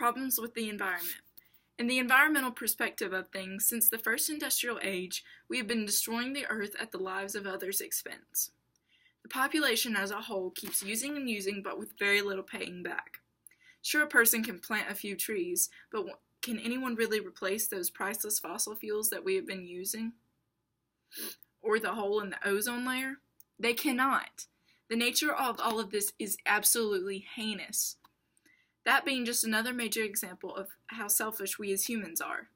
Problems with the environment. In the environmental perspective of things, since the first industrial age, we have been destroying the earth at the lives of others' expense. The population as a whole keeps using and using, but with very little paying back. Sure, a person can plant a few trees, but can anyone really replace those priceless fossil fuels that we have been using? Or the hole in the ozone layer? They cannot. The nature of all of this is absolutely heinous. That being just another major example of how selfish we as humans are.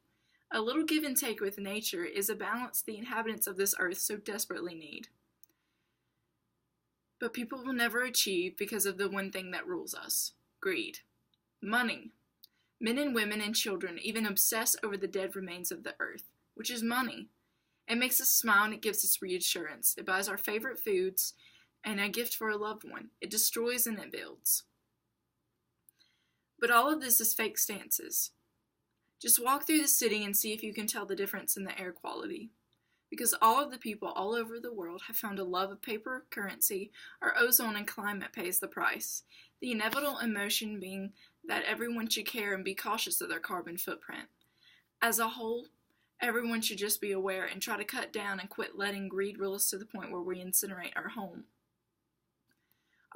A little give and take with nature is a balance the inhabitants of this earth so desperately need. But people will never achieve because of the one thing that rules us: greed. Money. Men and women and children even obsess over the dead remains of the earth, which is money. It makes us smile and it gives us reassurance. It buys our favorite foods and a gift for a loved one. It destroys and it builds. But all of this is fake stances. Just walk through the city and see if you can tell the difference in the air quality. Because all of the people all over the world have found a love of paper currency, or ozone and climate pays the price. The inevitable emotion being that everyone should care and be cautious of their carbon footprint. As a whole, everyone should just be aware and try to cut down and quit letting greed rule us to the point where we incinerate our home.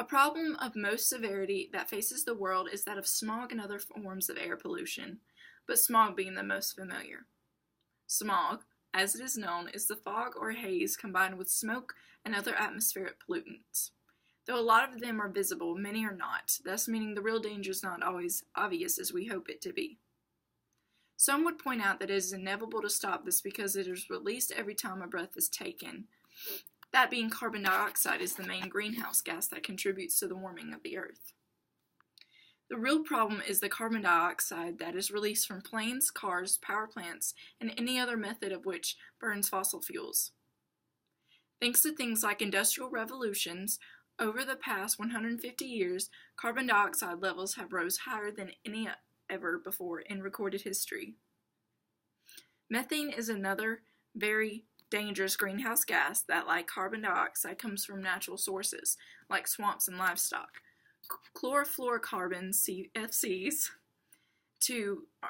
A problem of most severity that faces the world is that of smog and other forms of air pollution, but smog being the most familiar. Smog, as it is known, is the fog or haze combined with smoke and other atmospheric pollutants. Though a lot of them are visible, many are not, thus meaning the real danger is not always obvious as we hope it to be. Some would point out that it is inevitable to stop this because it is released every time a breath is taken. That being carbon dioxide is the main greenhouse gas that contributes to the warming of the earth. The real problem is the carbon dioxide that is released from planes, cars, power plants, and any other method of which burns fossil fuels. Thanks to things like industrial revolutions, over the past 150 years, carbon dioxide levels have rose higher than any ever before in recorded history. Methane is another very dangerous greenhouse gas that, like carbon dioxide, comes from natural sources, like swamps and livestock. Chlorofluorocarbons, CFCs,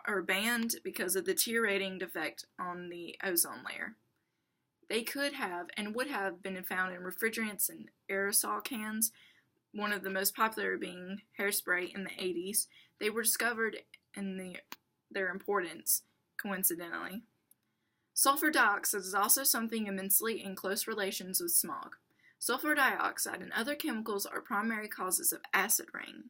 are banned because of the deteriorating defect on the ozone layer. They could have and would have been found in refrigerants and aerosol cans, one of the most popular being hairspray in the 80s. They were discovered in their importance, coincidentally. Sulfur dioxide is also something immensely in close relations with smog. Sulfur dioxide and other chemicals are primary causes of acid rain.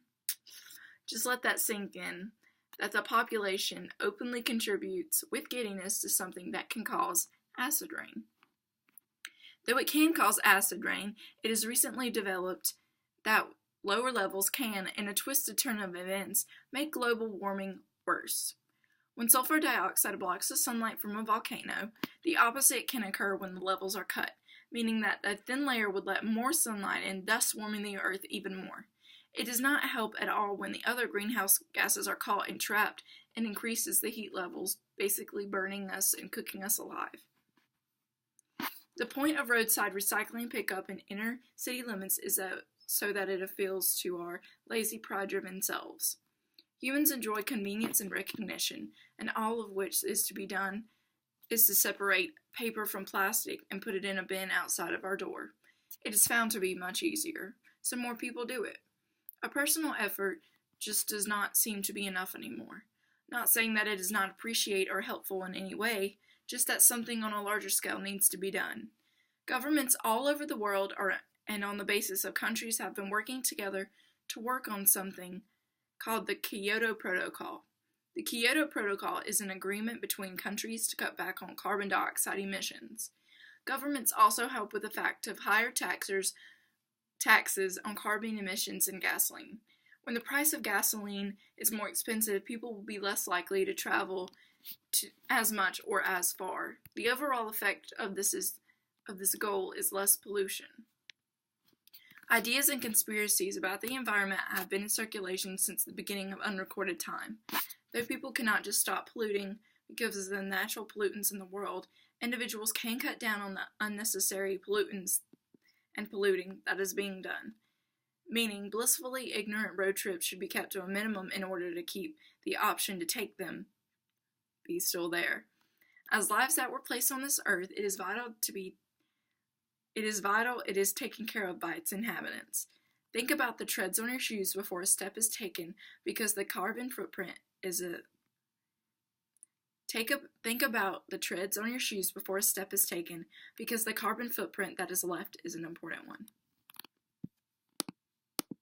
Just let that sink in, that the population openly contributes with giddiness to something that can cause acid rain. Though it can cause acid rain, it is recently developed that lower levels can, in a twisted turn of events, make global warming worse. When sulfur dioxide blocks the sunlight from a volcano, the opposite can occur when the levels are cut, meaning that a thin layer would let more sunlight in, thus warming the earth even more. It does not help at all when the other greenhouse gases are caught and trapped and increases the heat levels, basically burning us and cooking us alive. The point of roadside recycling pickup in inner city limits is so that it appeals to our lazy, pride-driven selves. Humans enjoy convenience and recognition, and all of which is to be done is to separate paper from plastic and put it in a bin outside of our door. It is found to be much easier, so more people do it. A personal effort just does not seem to be enough anymore. Not saying that it is not appreciated or helpful in any way, just that something on a larger scale needs to be done. Governments all over the world and on the basis of countries have been working together to work on something called the Kyoto Protocol. The Kyoto Protocol is an agreement between countries to cut back on carbon dioxide emissions. Governments also help with the fact of higher taxes on carbon emissions in gasoline. When the price of gasoline is more expensive, people will be less likely to travel as much or as far. The overall effect of this goal is less pollution. Ideas and conspiracies about the environment have been in circulation since the beginning of unrecorded time. Though people cannot just stop polluting because of the natural pollutants in the world, individuals can cut down on the unnecessary pollutants and polluting that is being done. meaning blissfully ignorant road trips should be kept to a minimum in order to keep the option to take them be still there. As lives that were placed on this earth, it is vital it is taken care of by its inhabitants. Think about the treads on your shoes before a step is taken, because the carbon footprint is a Think about the treads on your shoes before a step is taken, because the carbon footprint that is left is an important one.